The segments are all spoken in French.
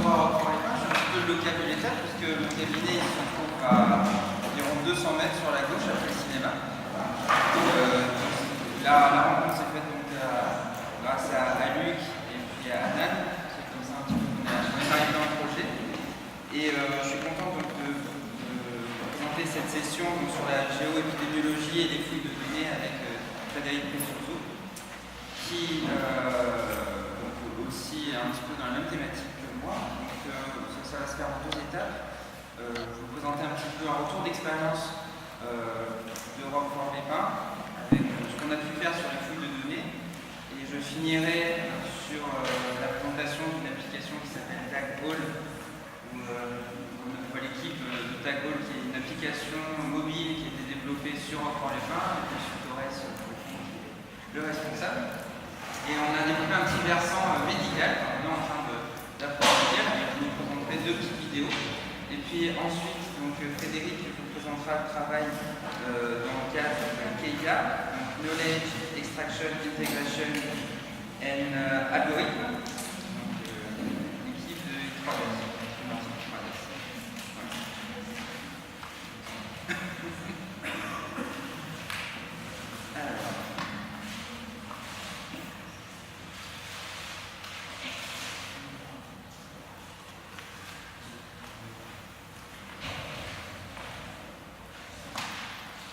à Roquefort-les-Pins, je suis un petit peu le local de l'État, puisque mon cabinet il se trouve à environ 200 mètres sur la gauche après le cinéma. La rencontre s'est faite donc grâce à Luc et puis à Dan, c'est comme ça un petit peu qu'on est arrivé dans le projet. Et je suis content donc, de présenter cette session donc, sur la géoépidémiologie et les flux de données avec Frédéric Pessouzou, qui aussi est un petit peu dans la même thématique que moi. Donc ça va se faire en 2 étapes. Je vais vous présenter un petit peu un retour d'expérience de Roquefort-les-Pins avec ce qu'on a pu faire sur les flux de données. Et je finirai sur la présentation d'une application qui s'appelle TagHall, où on voit l'équipe de TagHall qui est une application mobile qui a été développée sur Roquefort-les-Pins avec M. Torres, qui est le responsable. Et on a développé un petit versant médical qu'on est en train d'approfondir et je vous présenterai 2 petites vidéos. Et puis ensuite, donc, Frédéric vous présentera le travail dans le cadre de KEIA, Knowledge Extraction, Integration and Algorithm, l'équipe de 3D.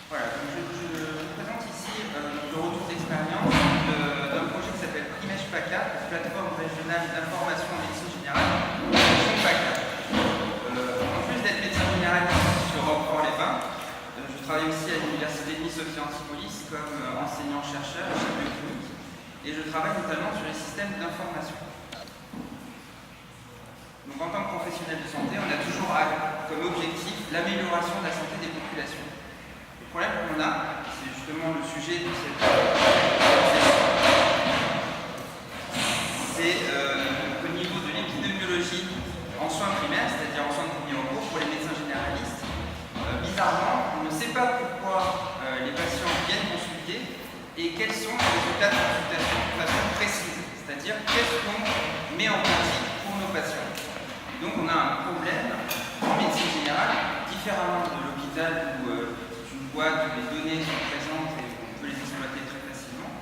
Voilà, donc je vous présente ici le retour d'expérience d'un projet qui s'appelle Image PACA, plateforme régionale d'information en médecine générale, région PACA. En plus d'être médecin généraliste sur Roquefort-les-Pins, je travaille aussi à l'université de Nice-Sophie Antipolis comme enseignant-chercheur chef de clinique, et je travaille notamment sur les systèmes d'information. Donc en tant que professionnel de santé, on a toujours comme objectif l'amélioration de la santé des populations. Le problème qu'on a, c'est justement le sujet de cette session, c'est qu'au niveau de l'épidémiologie en soins primaires, c'est-à-dire en soins de premier recours pour les médecins généralistes, bizarrement, on ne sait pas pourquoi les patients viennent consulter et quels sont les résultats de consultation de façon précise, c'est-à-dire qu'est-ce qu'on met en pratique pour nos patients. Donc on a un problème en médecine générale, différemment de l'hôpital où où les données sont présentes et on peut les exploiter très facilement.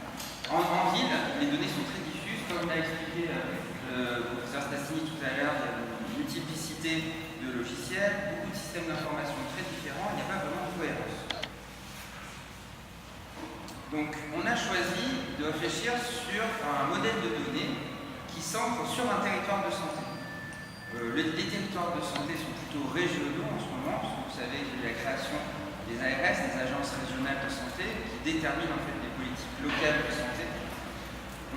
En ville, les données sont très diffuses, comme l'a expliqué le professeur Stassini tout à l'heure, il y a une multiplicité de logiciels, beaucoup de systèmes d'information très différents, il n'y a pas vraiment de cohérence. Donc on a choisi de réfléchir sur un modèle de données qui s'ancre sur un territoire de santé. Les territoires de santé sont plutôt régionaux en ce moment, parce que vous savez qu'il y a la création des ARS, des agences régionales de santé, qui déterminent en fait les politiques locales de santé.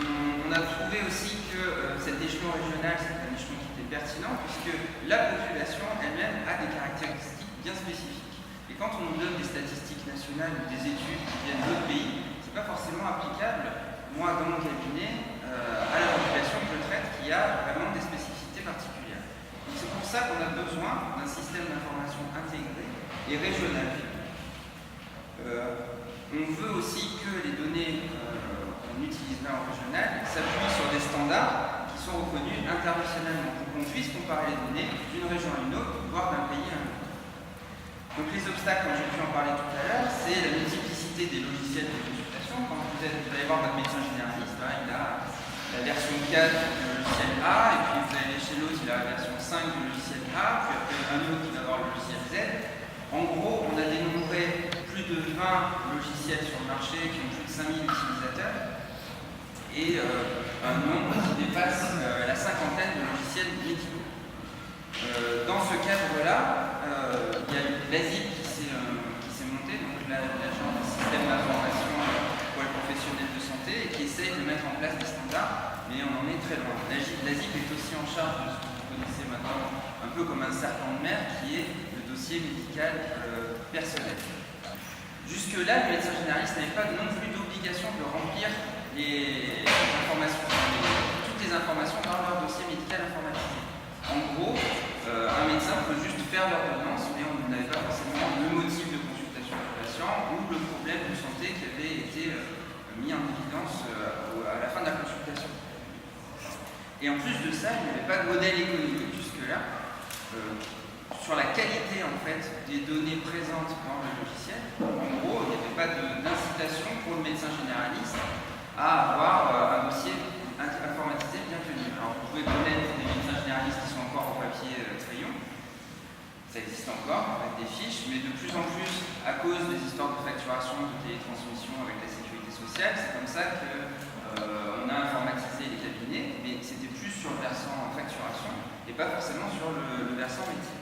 On a trouvé aussi que cet échelon régional, c'est un échelon qui était pertinent, puisque la population elle-même a des caractéristiques bien spécifiques. Et quand on nous donne des statistiques nationales ou des études qui viennent d'autres pays, ce n'est pas forcément applicable, moi dans mon cabinet, à la population que je traite qui a vraiment des spécificités particulières. Donc c'est pour ça qu'on a besoin d'un système d'information intégré et régional. On veut aussi que les données qu'on utilise là en régional s'appuient sur des standards qui sont reconnus internationalement pour qu'on puisse comparer les données d'une région à une autre, voire d'un pays à un autre. Donc les obstacles, comme j'ai pu en parler tout à l'heure, c'est la multiplicité des logiciels de consultation. Quand vous allez voir votre médecin généraliste, il a la version 4 du logiciel A, et puis vous allez aller chez l'autre, il a la version 5 du logiciel A, puis après un autre qui va avoir le logiciel Z. En gros, on a dénombré plus de 20 logiciels sur le marché qui ont plus de 5000 utilisateurs et un nombre qui dépasse la cinquantaine de logiciels médicaux. Dans ce cadre-là, il y a l'ASIP qui s'est montée, donc l'agence des systèmes d'information pour les professionnels de santé, et qui essaye de mettre en place des standards, mais on en est très loin. L'ASIP est aussi en charge de ce que vous connaissez maintenant, un peu comme un serpent de mer, qui est le dossier médical personnel. Jusque-là, le médecin généraliste n'avait pas non plus d'obligation de remplir les informations, toutes les informations dans leur dossier médical informatisé. En gros, un médecin peut juste faire l'ordonnance, mais on n'avait pas forcément le motif de consultation du patient ou le problème de santé qui avait été mis en évidence à la fin de la consultation. Et en plus de ça, il n'y avait pas de modèle économique, puisque là, sur la qualité en fait des données présentes dans le logiciel. En gros, il n'y avait pas d'incitation pour le médecin généraliste à avoir un dossier informatisé bien tenu. Alors vous pouvez connaître des médecins généralistes qui sont encore au papier crayon, ça existe encore avec des fiches, mais de plus en plus, à cause des histoires de facturation, de télétransmission avec la sécurité sociale, c'est comme ça qu'on a informatisé les cabinets, mais c'était plus sur le versant facturation et pas forcément sur le versant métier.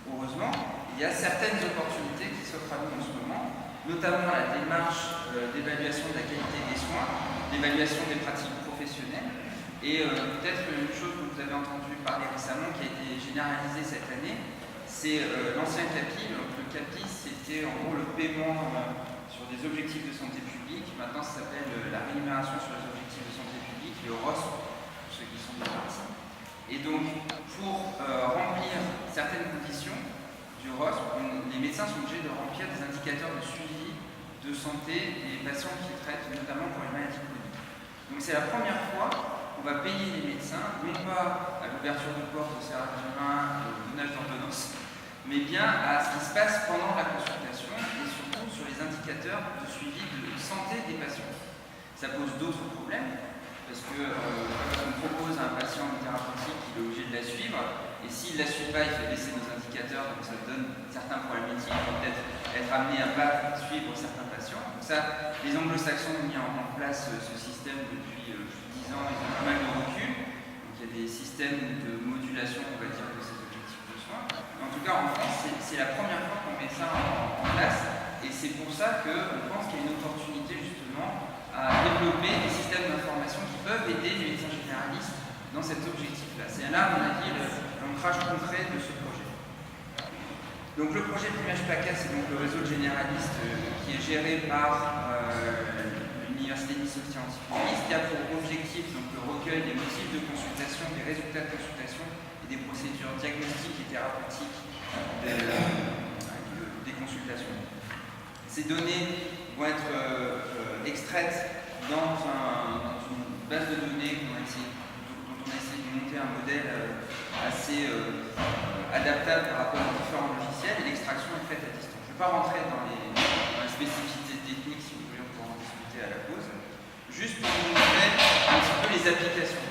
Heureusement, il y a certaines opportunités qui s'offrent à nous en ce moment, notamment la démarche d'évaluation de la qualité des soins, d'évaluation des pratiques professionnelles, et peut-être une chose que vous avez entendu parler récemment qui a été généralisée cette année, c'est l'ancien CAPI. Donc, le CAPI, c'était en gros le paiement sur des objectifs de santé publique. Maintenant, ça s'appelle la rémunération sur les objectifs de santé publique, le ROSP, pour ceux qui sont des médecins. Et donc, pour remplir certaines conditions du ROSP, les médecins sont obligés de remplir des indicateurs de suivi de santé des patients qu'ils traitent, notamment pour les maladies chroniques. Donc, c'est la première fois qu'on va payer les médecins, non pas à l'ouverture de porte, au serrage de main, au donnage d'ordonnance, mais bien à ce qui se passe pendant la consultation et surtout sur les indicateurs de suivi de santé des patients. Ça pose d'autres problèmes, parce que quand on propose à un patient une thérapeutique, il est obligé de la suivre, et s'il ne la suit pas, il fait baisser nos indicateurs, donc ça donne certains problèmes éthiques, il peut peut-être être amené à ne pas suivre certains patients. Donc ça, les anglo-saxons ont mis en place ce système depuis plus de 10 ans, ils ont pas mal de recul, donc il y a des systèmes de modulation, on va dire, de ces objectifs de soins. En tout cas, en France, c'est la première fois qu'on met ça en place, et c'est pour ça qu'on pense qu'il y a une opportunité justement à développer des systèmes d'information qui peuvent aider les médecins généralistes dans cet objectif-là. C'est là, à mon avis, l'ancrage concret de ce projet. Donc le projet Plumage PACA, c'est donc le réseau de généralistes qui est géré par l'Université Nice Antipuliste, qui a pour objectif donc, le recueil des motifs de consultation, des résultats de consultation et des procédures diagnostiques et thérapeutiques des consultations. Ces données vont être extraites dans une base de données dont on a essayé de monter un modèle assez adaptable par rapport aux différents logiciels, et l'extraction est faite à distance. Je ne vais pas rentrer dans les spécificités techniques, si vous voulez, on pourra en discuter à la pause. Juste pour vous montrer un petit peu les applications.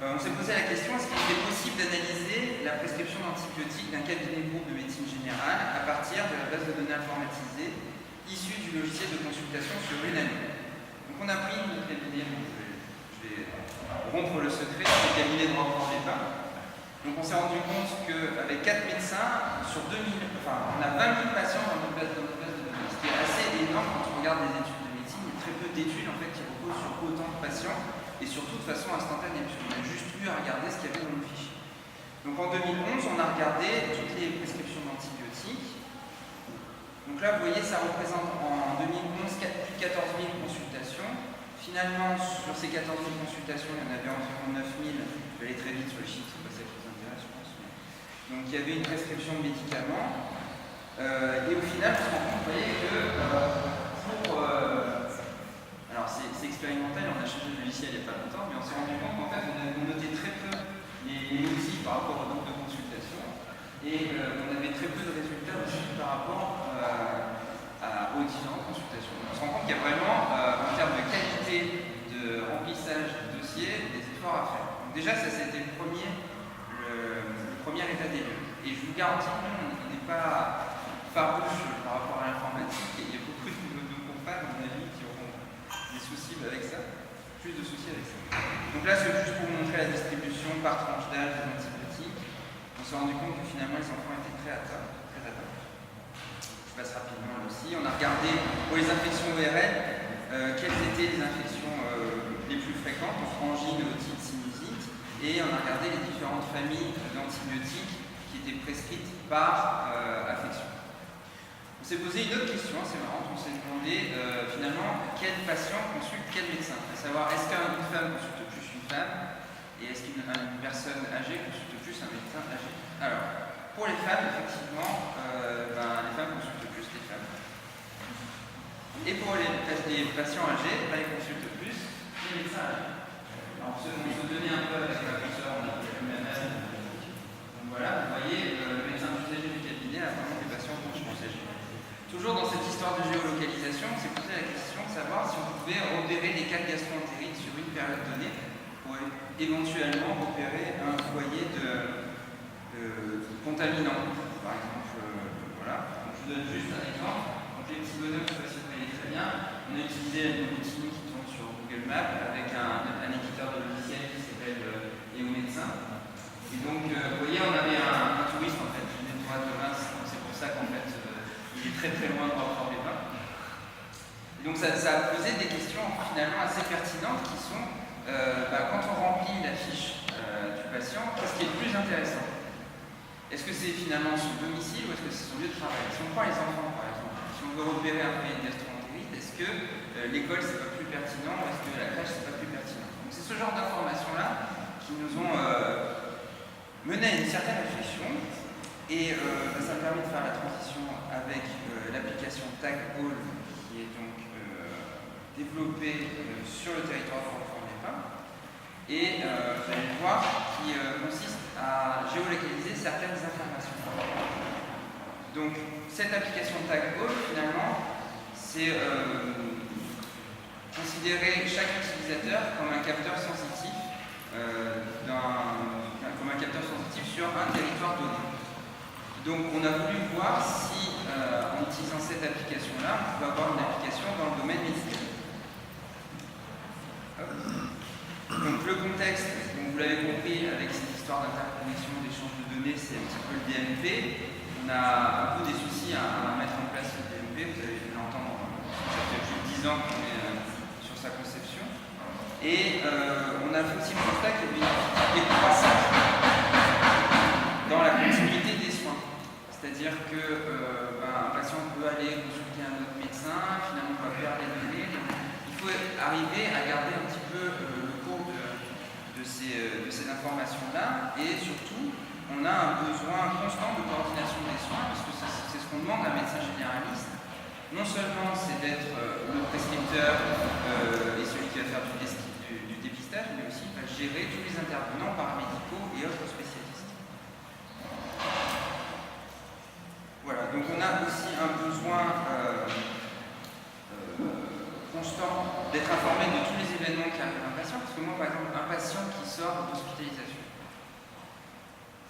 On s'est posé la question, est-ce qu'il est possible d'analyser la prescription d'antibiotiques d'un cabinet groupe de médecine générale à partir de la base de données informatisée issue du logiciel de consultation sur une année. Donc on a pris notre cabinet, je vais rompre le secret, c'est le cabinet de Roquefort des Pins. Donc on s'est rendu compte qu'avec 4 médecins, sur 2000, on a 20 000 patients dans notre base de données, ce qui est assez énorme quand on regarde les études de médecine. Il y a très peu d'études en fait, qui reposent sur autant de patients et surtout de façon instantanée, puisqu'on a juste eu à regarder ce qu'il y avait dans le fichier. Donc en 2011, on a regardé toutes les prescriptions d'antibiotiques. Donc là, vous voyez, ça représente en 2011 plus de 14 000 consultations. Finalement, sur ces 14 000 consultations, il y en avait environ 9 000. Je vais aller très vite sur les chiffres, c'est pas ça qui vous intéresse, je pense. Donc il y avait une prescription de médicaments. Et au final, on se rend compte, vous voyez, que alors c'est expérimental, on a changé de logiciel il n'y a pas longtemps, mais on s'est rendu compte qu'en fait, on notait très peu les outils par rapport au nombre de consultations. Et on avait très peu de résultats aussi par rapport aux différentes consultations. On se rend compte qu'il y a vraiment, en termes de qualité de remplissage du dossier, des efforts à faire. Donc déjà, ça c'était le premier état des lieux. Et je vous garantis que on n'est pas farouche par rapport à l'informatique, et il y a beaucoup de nos confrères, à mon avis, qui auront des soucis avec ça, plus de soucis avec ça. Donc là, c'est juste pour vous montrer la distribution par tranche d'âge des antibiotiques. On s'est rendu compte que finalement les enfants étaient très atteints. Je passe rapidement là aussi. On a regardé pour les infections ORL quelles étaient les infections les plus fréquentes, donc angine, otite, sinusite, et on a regardé les différentes familles d'antibiotiques qui étaient prescrites par affection. On s'est posé une autre question, c'est marrant, on s'est demandé finalement quel patient consulte quel médecin, à savoir est-ce qu'une femme consulte plus une femme, et est-ce qu'une personne âgée consulte plus un médecin âgé. Alors, pour les femmes, effectivement, les femmes consultent plus les femmes. Et pour les patients âgés, ils consultent plus les médecins âgés. Alors, pour se donner un peu avec la professeure, on a fait le même âge. cas de gastro-entérite sur une période donnée pour éventuellement repérer un foyer de contaminant, par exemple. Voilà. Donc, je vous donne juste un exemple. Donc, les petits bonhommes, je ne sais pas si vous voyez très bien, on a utilisé une routine qui tourne sur Google Maps avec un éditeur de logiciel qui s'appelle EOMédecin. Et donc, vous voyez, on avait un touriste en fait, qui venait de Reims, donc c'est pour ça qu'en fait, il est très très loin de Roquefort-les-Bains. Et donc, ça a posé des questions finalement assez pertinentes qui sont, quand on remplit la fiche du patient, qu'est-ce qui est le plus intéressant? Est-ce que c'est finalement son domicile ou est-ce que c'est son lieu de travail? Si on prend les enfants par exemple, si on veut repérer un foyer de gastro-entérite, est-ce que l'école c'est pas plus pertinent ou est-ce que la crèche c'est pas plus pertinent? Donc c'est ce genre d'informations-là qui nous ont mené à une certaine réflexion et ça me permet de faire la transition avec l'application TagAll qui est donc développée sur le territoire de Roquefort-les-Bains et vous allez le voir qui consiste à géolocaliser certaines informations. Donc cette application TagAll finalement c'est considérer chaque utilisateur comme un capteur sensitif sur un territoire donné. Donc on a voulu voir si en utilisant cette application-là, on peut avoir une application dans le domaine médical. Donc le contexte, donc vous l'avez compris avec cette histoire d'interconnexion, d'échange de données, c'est un petit peu le DMP. On a un peu des soucis à mettre en place le DMP, vous avez dû l'entendre, ça fait plus de 10 ans qu'on est sur sa conception. Et on a fait aussi le constat qu'il y avait une difficulté croissante dans la continuité des soins. C'est-à-dire qu'un patient peut aller consulter un autre médecin, finalement on va perdre les données. Donc, il faut arriver à garder un petit peu le cours de ces informations-là. Et surtout, on a un besoin constant de coordination des soins, parce que c'est ce qu'on demande à un médecin généraliste. Non seulement c'est d'être le prescripteur et celui qui va faire du dépistage, mais aussi gérer tous les intervenants paramédicaux et autres spécialistes. Voilà, donc on a aussi un besoin constant d'être informé de tous les événements qui arrivent à un patient, parce que moi, par exemple, un patient qui sort d'hospitalisation,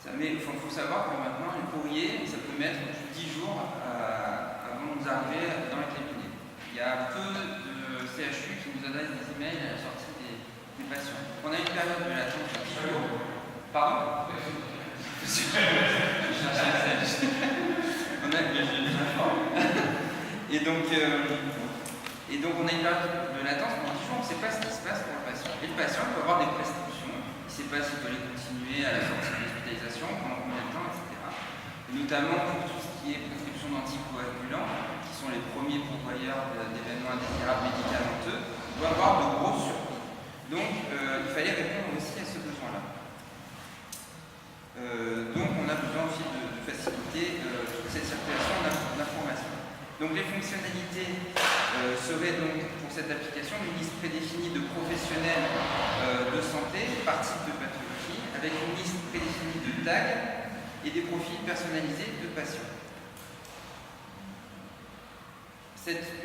il faut savoir que maintenant, le courrier, ça peut mettre plus de 10 jours avant de nous arriver dans les cabinets. Il y a peu de CHU qui nous adressent des emails à la sortie des patients. Donc, on a une période de latence de 10 jours. Pardon? Je cherchais un sage. Et donc on a une période de latence pendant 10 jours, on ne sait pas ce qui se passe pour le patient. Et le patient peut avoir des prescriptions, il ne sait pas s'il doit les continuer à la sortie de l'hospitalisation, pendant combien de temps, etc. Et notamment pour tout ce qui est prescription d'anticoagulants, qui sont les premiers pourvoyeurs d'événements indésirables médicamenteux, on doit avoir de grosses surprises. Donc il fallait répondre aussi à ce besoin-là. Donc on a besoin aussi de faciliter toute cette circulation d'informations. Donc les fonctionnalités seraient donc pour cette application une liste prédéfinie de professionnels de santé par type de pathologie, avec une liste prédéfinie de tags et des profils personnalisés de patients. Cette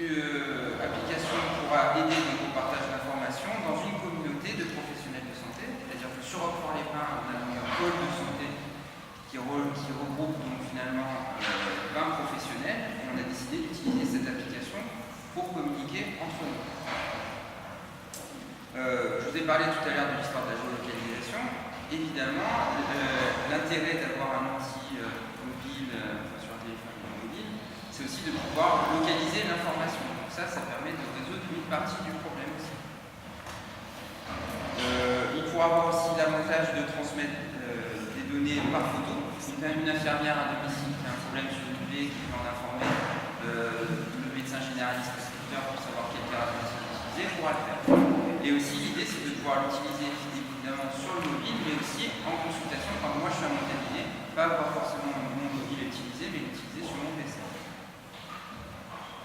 application pourra aider donc, au partage d'informations dans une communauté de professionnels de santé, c'est-à-dire que sur Roquefort-les-Bains, on a donc un pôle de santé qui regroupe donc finalement 20 professionnels et on a décidé d'utiliser cette application pour communiquer entre nous. Je vous ai parlé tout à l'heure de l'histoire de la géolocalisation. Évidemment, l'intérêt d'avoir un outil mobile, sur un téléphone mobile, c'est aussi de pouvoir localiser l'information. Donc ça permet de résoudre une partie du problème aussi. Il pourra avoir aussi l'avantage de transmettre des données par photo. Une infirmière à domicile qui a un problème sur une plaie, qui veut en informer le médecin généraliste prescripteur pour savoir quelle thérapie utiliser, pourra le faire. Et aussi l'idée c'est de pouvoir l'utiliser évidemment sur le mobile, mais aussi en consultation quand moi je suis à mon cabinet, pas avoir forcément mon mobile utilisé, mais l'utiliser sur mon PC.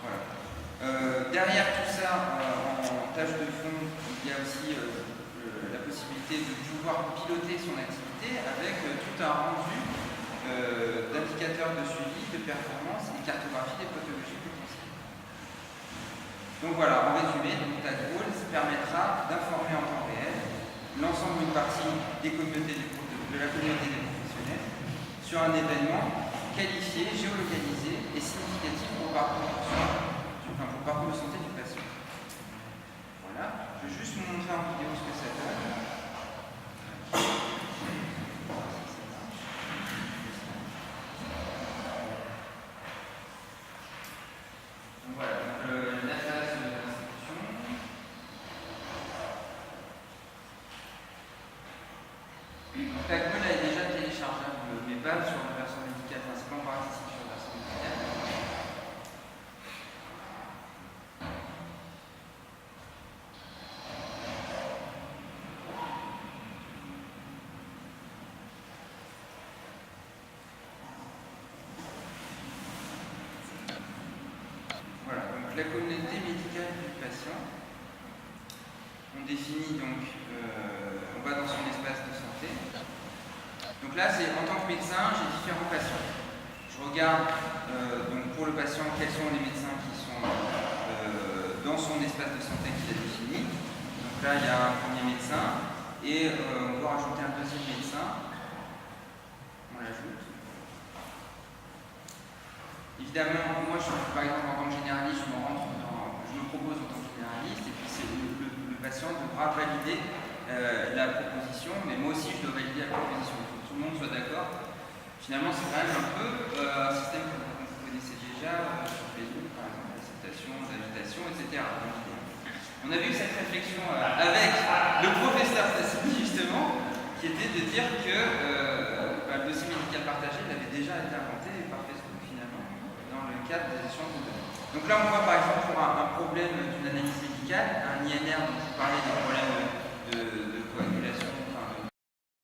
Voilà. Derrière tout ça, en tâche de fond, il y a aussi la possibilité de pouvoir piloter son activité avec tout un rendu d'indicateurs de suivi, de performance et de cartographie des pathologies potentielles. Donc voilà, en résumé, TagRule permettra d'informer en temps réel l'ensemble d'une partie de la communauté des professionnels sur un événement qualifié, géolocalisé et significatif pour le parcours de santé du patient. Voilà, je vais juste vous montrer en vidéo ce que ça donne. Donc voilà, l'adresse de l'institution. TagRule est déjà téléchargeable, mais pas sur la version médicale, c'est pas encore accessible sur la version médicale. Voilà, donc la communauté médicale du patient. On définit donc, on va dans son espace de santé. Donc là, c'est en tant que médecin, j'ai différents patients. Je regarde donc pour le patient quels sont les médecins qui sont dans son espace de santé qu'il a défini. Donc là, il y a un premier médecin et on doit rajouter un deuxième médecin. On l'ajoute. Évidemment, moi, par exemple, en tant que généraliste, je me propose en tant que généraliste, et puis c'est le patient devra valider la proposition, mais moi aussi, je dois valider la proposition. Il faut que tout le monde soit d'accord. Finalement, c'est quand même un peu un système que vous connaissez déjà sur Facebook, par exemple, l'acceptation, l'invitation, etc. Donc, on avait eu cette réflexion avec le professeur Tassini, justement, qui était de dire que le dossier médical partagé l'avait déjà été inventé par Facebook, finalement, dans le cadre des échanges de données. Donc là, on voit par exemple pour un problème d'une analyse médicale, un INR dont je vous parlais